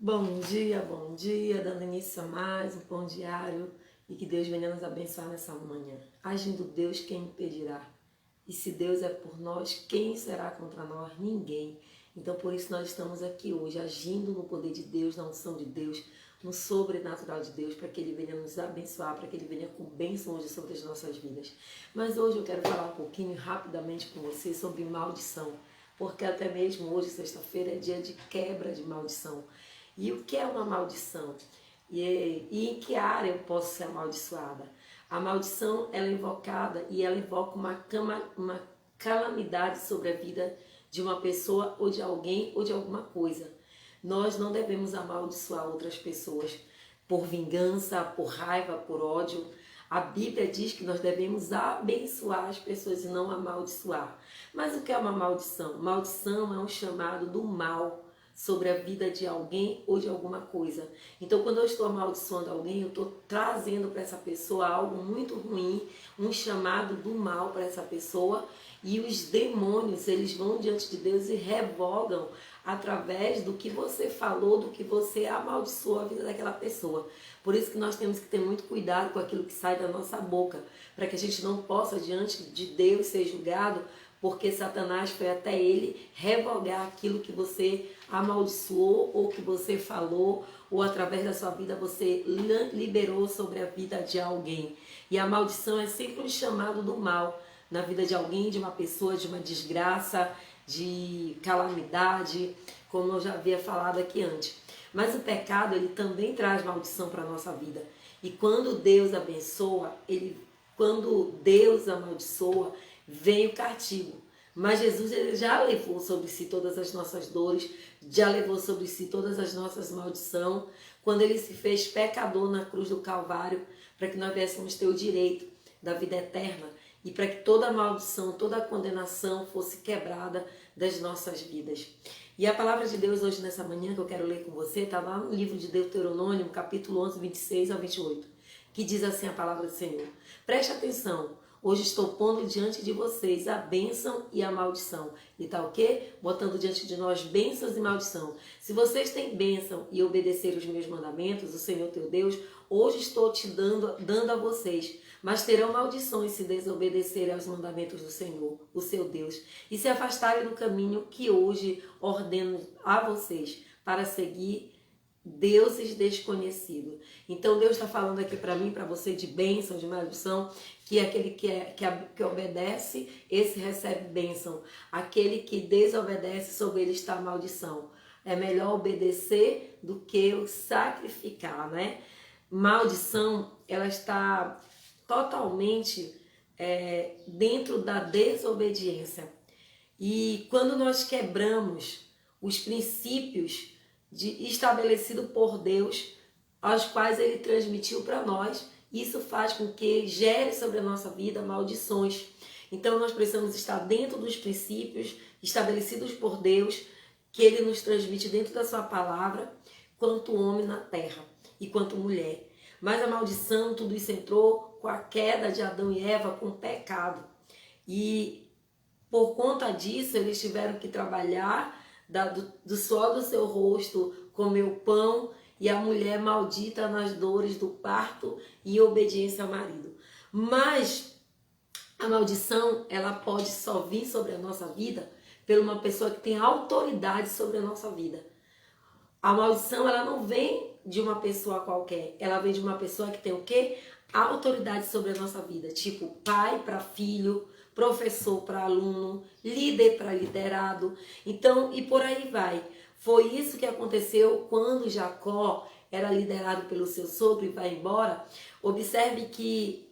Bom dia, dando início a mais um pão diário e que Deus venha nos abençoar nessa manhã. Agindo Deus, quem impedirá? E se Deus é por nós, quem será contra nós? Ninguém. Então por isso nós estamos aqui hoje, agindo no poder de Deus, na unção de Deus, no sobrenatural de Deus, para que Ele venha nos abençoar, para que Ele venha com bênção hoje sobre as nossas vidas. Mas hoje eu quero falar um pouquinho rapidamente com você sobre maldição, porque até mesmo hoje, sexta-feira, é dia de quebra de maldição. E o que é uma maldição? E em que área eu posso ser amaldiçoada? A maldição ela é invocada e ela invoca uma calamidade sobre a vida de uma pessoa ou de alguém ou de alguma coisa. Nós não devemos amaldiçoar outras pessoas por vingança, por raiva, por ódio. A Bíblia diz que nós devemos abençoar as pessoas e não amaldiçoar. Mas o que é uma maldição? Maldição é um chamado do mal sobre a vida de alguém ou de alguma coisa. Então, quando eu estou amaldiçoando alguém, eu estou trazendo para essa pessoa algo muito ruim, um chamado do mal para essa pessoa, e os demônios, eles vão diante de Deus e revogam através do que você falou, do que você amaldiçoou a vida daquela pessoa. Por isso que nós temos que ter muito cuidado com aquilo que sai da nossa boca, para que a gente não possa diante de Deus ser julgado, porque Satanás foi até ele revogar aquilo que você amaldiçoou ou que você falou, ou através da sua vida você liberou sobre a vida de alguém. E a maldição é sempre um chamado do mal na vida de alguém, de uma pessoa, de uma desgraça, de calamidade, como eu já havia falado aqui antes. Mas o pecado, ele também traz maldição para a nossa vida. E quando Deus abençoa, quando Deus amaldiçoa, vem o castigo. Mas Jesus ele já levou sobre si todas as nossas dores, já levou sobre si todas as nossas maldições, quando ele se fez pecador na cruz do Calvário, para que nós viéssemos ter o direito da vida eterna e para que toda a maldição, toda a condenação fosse quebrada das nossas vidas. E a palavra de Deus hoje nessa manhã que eu quero ler com você está lá no livro de Deuteronômio, capítulo 11, 26 a 28, que diz assim a palavra do Senhor. Preste atenção. Hoje estou pondo diante de vocês a bênção e a maldição. E tá o quê? Botando diante de nós bênçãos e maldição. Se vocês têm bênção e obedecer os meus mandamentos, o Senhor teu Deus, hoje estou te dando a vocês. Mas terão maldições se desobedecerem aos mandamentos do Senhor, o seu Deus, e se afastarem do caminho que hoje ordeno a vocês para seguir deuses desconhecidos. Então Deus está falando aqui para mim, para você, de bênção, de maldição, que aquele que obedece, esse recebe bênção. Aquele que desobedece, sobre ele está a maldição. É melhor obedecer do que o sacrificar, né? Maldição, ela está totalmente dentro da desobediência. E quando nós quebramos os princípios estabelecido por Deus, aos quais ele transmitiu para nós, isso faz com que gere sobre a nossa vida maldições. Então nós precisamos estar dentro dos princípios estabelecidos por Deus, que ele nos transmite dentro da sua palavra, quanto homem na terra e quanto mulher. Mas a maldição, tudo isso entrou com a queda de Adão e Eva, com o pecado. E por conta disso eles tiveram que trabalhar do suor do seu rosto, comer o pão, e a mulher maldita nas dores do parto e obediência ao marido. Mas a maldição, ela pode só vir sobre a nossa vida por uma pessoa que tem autoridade sobre a nossa vida. A maldição, ela não vem de uma pessoa qualquer, ela vem de uma pessoa que tem o quê? Autoridade sobre a nossa vida, tipo pai para filho, professor para aluno, líder para liderado, então, e por aí vai. Foi isso que aconteceu quando Jacó era liderado pelo seu sogro e vai embora. Observe que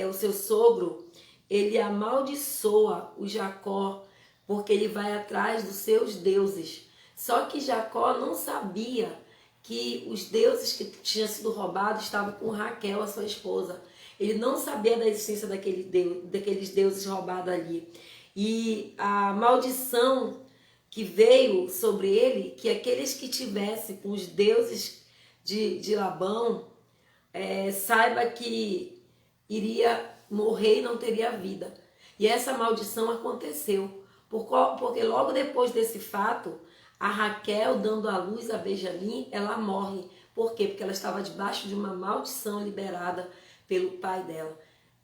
o seu sogro, ele amaldiçoa o Jacó, porque ele vai atrás dos seus deuses. Só que Jacó não sabia que os deuses que tinham sido roubados estavam com Raquel, a sua esposa. Ele não sabia da existência daqueles deuses roubados ali. E a maldição que veio sobre ele, que aqueles que tivessem com os deuses de Labão, saiba que iria morrer e não teria vida. E essa maldição aconteceu, porque logo depois desse fato, a Raquel, dando à luz a Benjamim, ela morre. Por quê? Porque ela estava debaixo de uma maldição liberada pelo pai dela.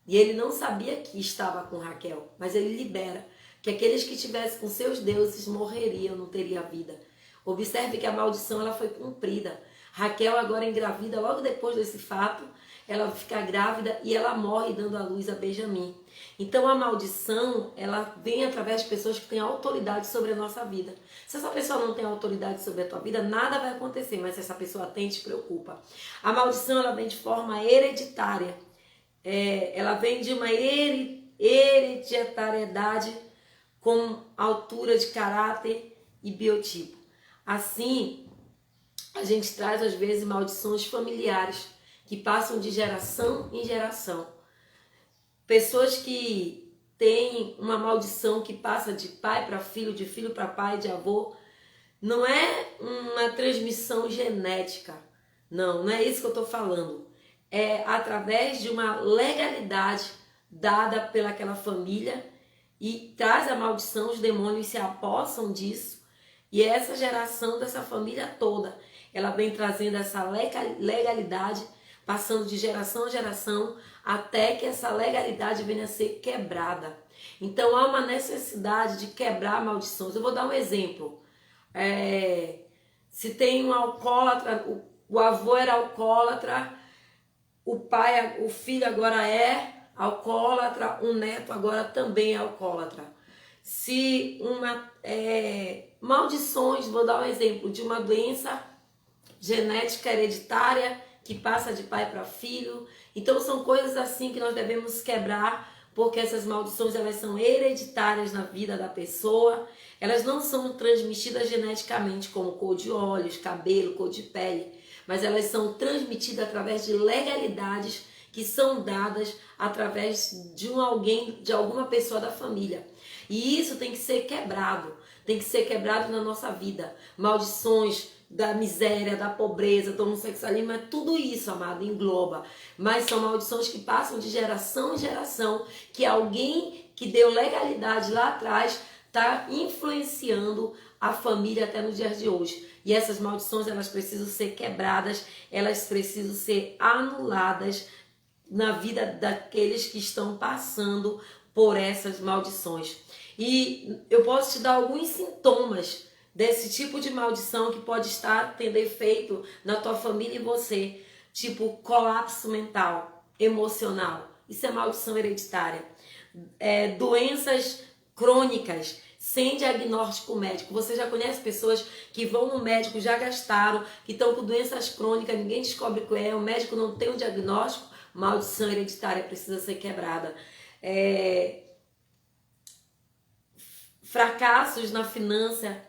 E ele não sabia que estava com Raquel, mas ele libera que aqueles que estivessem com seus deuses morreriam, não teria vida. Observe que a maldição ela foi cumprida. Raquel agora engravida, logo depois desse fato, ela fica grávida e ela morre dando à luz a Benjamim. Então a maldição, ela vem através de pessoas que têm autoridade sobre a nossa vida. Se essa pessoa não tem autoridade sobre a tua vida, nada vai acontecer, mas se essa pessoa tem, te preocupa. A maldição, ela vem de forma hereditária. Ela vem de uma hereditariedade com altura de caráter e biotipo. Assim, a gente traz às vezes maldições familiares que passam de geração em geração. Pessoas que têm uma maldição que passa de pai para filho, de filho para pai, de avô, não é uma transmissão genética. Não é isso que eu estou falando. É através de uma legalidade dada pelaquela família e traz a maldição, os demônios se apossam disso. E essa geração dessa família toda, ela vem trazendo essa legalidade, passando de geração a geração, até que essa legalidade venha a ser quebrada. Então há uma necessidade de quebrar maldições. Eu vou dar um exemplo. Se tem um alcoólatra, o avô era alcoólatra, o filho agora é alcoólatra, o neto agora também é alcoólatra. Se maldições, vou dar um exemplo de uma doença genética hereditária que passa de pai para filho. Então são coisas assim que nós devemos quebrar, porque essas maldições elas são hereditárias na vida da pessoa. Elas não são transmitidas geneticamente como cor de olhos, cabelo, cor de pele, mas elas são transmitidas através de legalidades que são dadas através de de alguma pessoa da família. E isso tem que ser quebrado na nossa vida. Maldições da miséria, da pobreza, do homossexualismo, tudo isso, amado, engloba. Mas são maldições que passam de geração em geração, que alguém que deu legalidade lá atrás está influenciando a família até no dia de hoje. E essas maldições, elas precisam ser quebradas, elas precisam ser anuladas na vida daqueles que estão passando por essas maldições. E eu posso te dar alguns sintomas desse tipo de maldição que pode estar tendo efeito na tua família e você, tipo colapso mental, emocional. Isso é maldição hereditária. Doenças crônicas sem diagnóstico médico. Você já conhece pessoas que vão no médico, já gastaram, que estão com doenças crônicas, ninguém descobre o que é, o médico não tem um diagnóstico, maldição hereditária precisa ser quebrada. Fracassos na finança,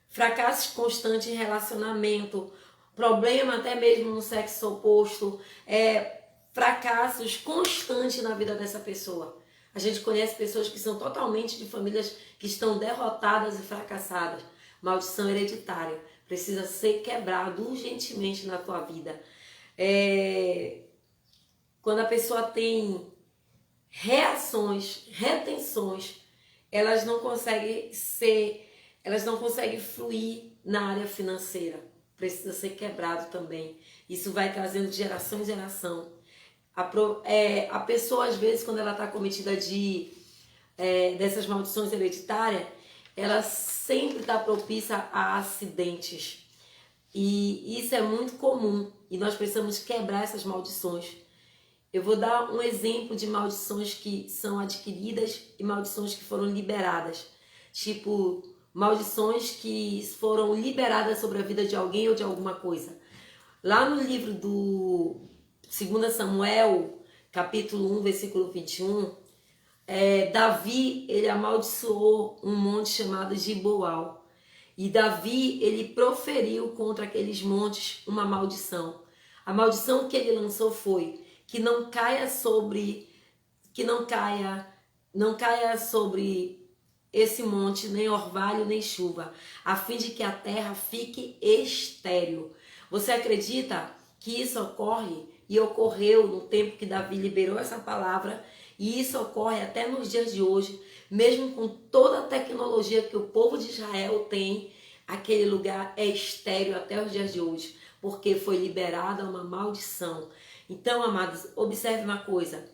fracassos constantes em relacionamento, problema até mesmo no sexo oposto, fracassos constantes na vida dessa pessoa. A gente conhece pessoas que são totalmente de famílias que estão derrotadas e fracassadas. Maldição hereditária precisa ser quebrado urgentemente na tua vida. Quando a pessoa tem reações, retenções, elas não conseguem fluir na área financeira. Precisa ser quebrado também. Isso vai trazendo de geração em geração. A pessoa, às vezes, quando ela está cometida dessas maldições hereditárias, ela sempre está propícia a acidentes. E isso é muito comum. E nós precisamos quebrar essas maldições. Eu vou dar um exemplo de maldições que são adquiridas e maldições que foram liberadas. Tipo, maldições que foram liberadas sobre a vida de alguém ou de alguma coisa. Lá no livro do 2 Samuel, capítulo 1, versículo 21, Davi, ele amaldiçoou um monte chamado Giboal. E Davi, ele proferiu contra aqueles montes uma maldição. A maldição que ele lançou foi que não caia sobre esse monte nem orvalho nem chuva, a fim de que a terra fique estéril. Você acredita que isso ocorre? E ocorreu no tempo que Davi liberou essa palavra, e isso ocorre até nos dias de hoje, mesmo com toda a tecnologia que o povo de Israel tem, aquele lugar é estéril até os dias de hoje, porque foi liberada uma maldição. Então, amados, observe uma coisa.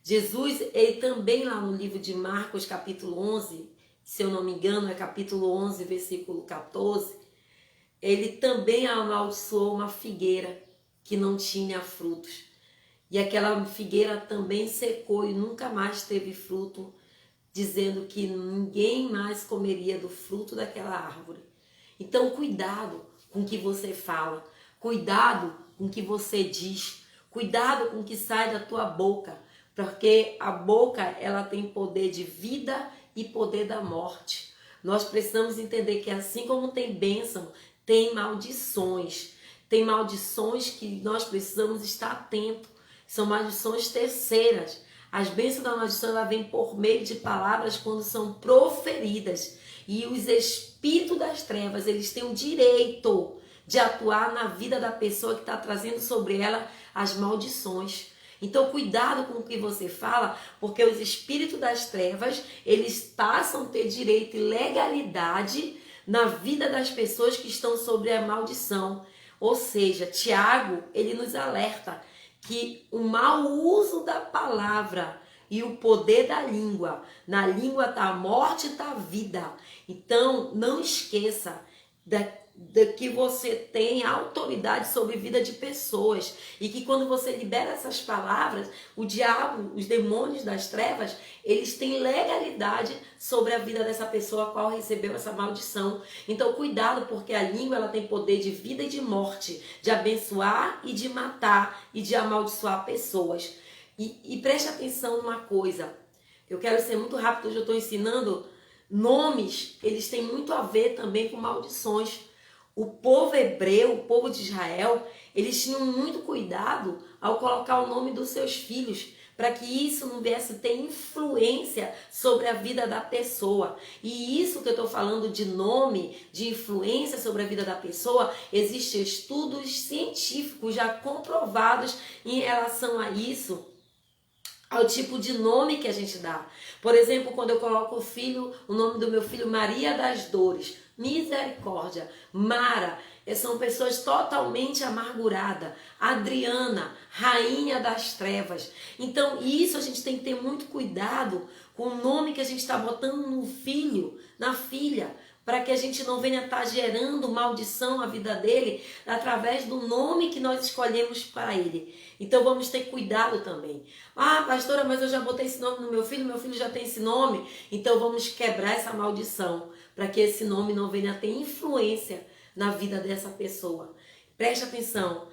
Jesus, ele também lá no livro de Marcos, capítulo 11, se eu não me engano, é capítulo 11, versículo 14, ele também amaldiçoou uma figueira que não tinha frutos. E aquela figueira também secou e nunca mais teve fruto, dizendo que ninguém mais comeria do fruto daquela árvore. Então, cuidado com o que você fala, cuidado com o que você diz, cuidado com o que sai da tua boca, porque a boca, ela tem poder de vida e poder da morte. Nós precisamos entender que assim como tem bênção, tem maldições. Tem maldições que nós precisamos estar atentos. São maldições terceiras. As bênçãos da maldição, ela vem por meio de palavras quando são proferidas. E os espíritos das trevas, eles têm o direito de atuar na vida da pessoa que está trazendo sobre ela as maldições. Então, cuidado com o que você fala, porque os espíritos das trevas, eles passam a ter direito e legalidade na vida das pessoas que estão sobre a maldição. Ou seja, Tiago, ele nos alerta que o mau uso da palavra e o poder da língua, na língua está a morte e está a vida. Então, não esqueça de que você tem autoridade sobre a vida de pessoas e que quando você libera essas palavras, o diabo, os demônios das trevas, eles têm legalidade sobre a vida dessa pessoa a qual recebeu essa maldição. Então cuidado, porque a língua, ela tem poder de vida e de morte, de abençoar e de matar e de amaldiçoar pessoas. E preste atenção numa coisa, eu quero ser muito rápido, hoje eu estou ensinando. Nomes, eles têm muito a ver também com maldições. O povo hebreu, o povo de Israel, eles tinham muito cuidado ao colocar o nome dos seus filhos, para que isso não viesse ter influência sobre a vida da pessoa. E isso que eu estou falando de nome, de influência sobre a vida da pessoa, existem estudos científicos já comprovados em relação a isso, ao tipo de nome que a gente dá. Por exemplo, quando eu coloco o nome do meu filho Maria das Dores, misericórdia, Mara, são pessoas totalmente amarguradas. Adriana, rainha das trevas. Então isso a gente tem que ter muito cuidado com o nome que a gente está botando no filho, na filha, para que a gente não venha estar gerando maldição na vida dele através do nome que nós escolhemos para ele. Então vamos ter cuidado também. Ah, pastora, mas eu já botei esse nome no meu filho já tem esse nome. Então vamos quebrar essa maldição, para que esse nome não venha ter influência na vida dessa pessoa. Preste atenção,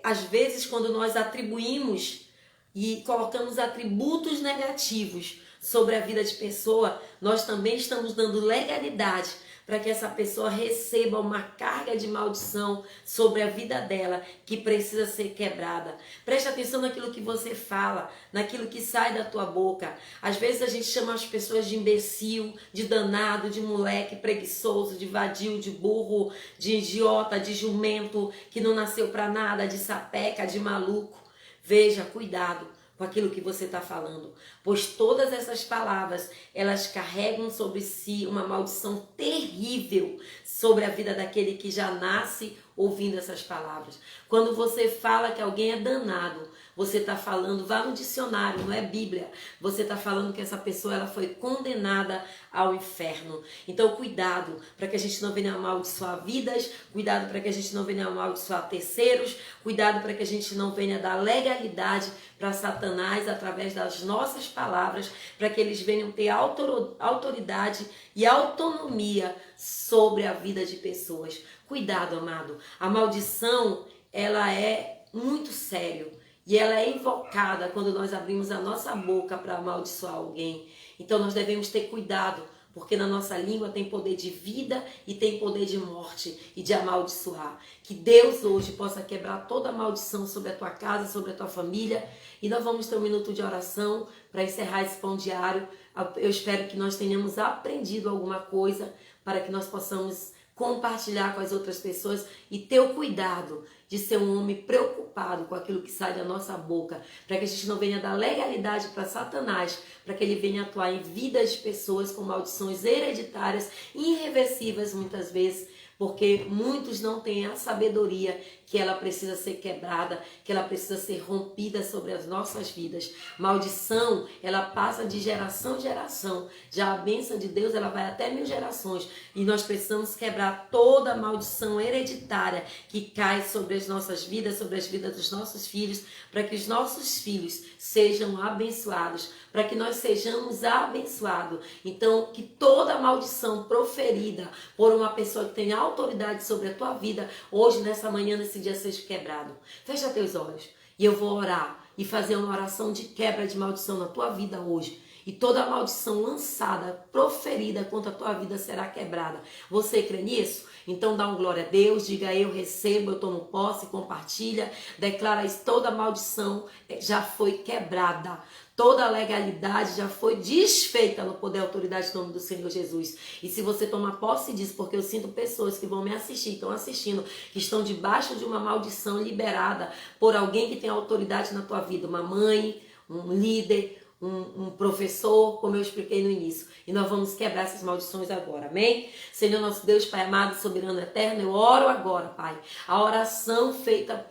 às vezes quando nós atribuímos e colocamos atributos negativos sobre a vida de pessoa, nós também estamos dando legalidade para que essa pessoa receba uma carga de maldição sobre a vida dela, que precisa ser quebrada. Preste atenção naquilo que você fala, naquilo que sai da tua boca. Às vezes a gente chama as pessoas de imbecil, de danado, de moleque preguiçoso, de vadio, de burro, de idiota, de jumento, que não nasceu para nada, de sapeca, de maluco. Veja, cuidado com aquilo que você está falando, pois todas essas palavras, elas carregam sobre si uma maldição terrível sobre a vida daquele que já nasce ouvindo essas palavras. Quando você fala que alguém é danado, você está falando, vá no dicionário, não é Bíblia, você está falando que essa pessoa, ela foi condenada ao inferno. Então cuidado para que a gente não venha amaldiçoar vidas, cuidado para que a gente não venha amaldiçoar terceiros, cuidado para que a gente não venha dar legalidade para Satanás através das nossas palavras, para que eles venham ter autoridade e autonomia sobre a vida de pessoas. Cuidado, amado. A maldição, ela é muito sério. E ela é invocada quando nós abrimos a nossa boca para amaldiçoar alguém. Então nós devemos ter cuidado, porque na nossa língua tem poder de vida e tem poder de morte e de amaldiçoar. Que Deus hoje possa quebrar toda a maldição sobre a tua casa, sobre a tua família. E nós vamos ter um minuto de oração para encerrar esse pão diário. Eu espero que nós tenhamos aprendido alguma coisa para que nós possamos compartilhar com as outras pessoas e ter o cuidado de ser um homem preocupado com aquilo que sai da nossa boca, para que a gente não venha dar legalidade para Satanás, para que ele venha atuar em vidas de pessoas com maldições hereditárias, irreversíveis muitas vezes, porque muitos não têm a sabedoria que ela precisa ser quebrada, que ela precisa ser rompida sobre as nossas vidas. Maldição, ela passa de geração em geração. Já a bênção de Deus, ela vai até 1000 gerações. E nós precisamos quebrar toda a maldição hereditária que cai sobre as nossas vidas, sobre as vidas dos nossos filhos, para que os nossos filhos sejam abençoados, para que nós sejamos abençoados. Então, que toda maldição proferida por uma pessoa que tem autoridade sobre a tua vida, hoje, nessa manhã, nesse dia, seja quebrado. Fecha teus olhos e eu vou orar e fazer uma oração de quebra de maldição na tua vida hoje. E toda maldição lançada, proferida contra a tua vida será quebrada. Você crê nisso? Então dá um glória a Deus, diga eu recebo, eu tomo posse, compartilha, declara isso, toda maldição já foi quebrada. Toda legalidade já foi desfeita no poder e autoridade do nome do Senhor Jesus. E se você tomar posse disso, porque eu sinto pessoas que vão me assistir, estão assistindo, que estão debaixo de uma maldição liberada por alguém que tem autoridade na tua vida, uma mãe, um líder, um professor, como eu expliquei no início. E nós vamos quebrar essas maldições agora, amém? Senhor nosso Deus, Pai amado, soberano, eterno, eu oro agora, Pai, a oração feita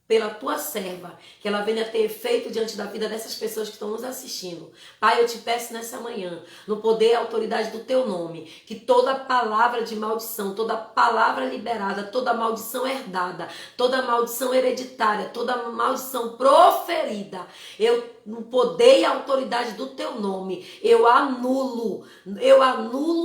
pela tua serva, que ela venha ter efeito diante da vida dessas pessoas que estão nos assistindo. Pai, eu te peço nessa manhã, no poder e autoridade do teu nome, que toda palavra de maldição, toda palavra liberada, toda maldição herdada, toda maldição hereditária, toda maldição proferida, eu, no poder e autoridade do teu nome, eu anulo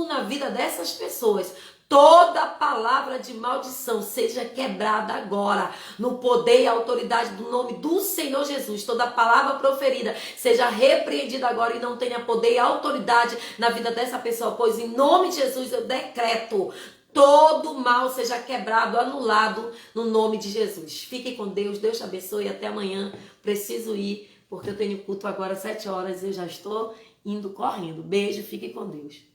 na vida dessas pessoas. Toda palavra de maldição seja quebrada agora, no poder e autoridade do nome do Senhor Jesus. Toda palavra proferida seja repreendida agora e não tenha poder e autoridade na vida dessa pessoa, pois em nome de Jesus eu decreto: todo mal seja quebrado, anulado no nome de Jesus. Fique com Deus, Deus te abençoe e até amanhã. Preciso ir, porque eu tenho culto agora às 7 horas e eu já estou indo correndo. Beijo, fique com Deus.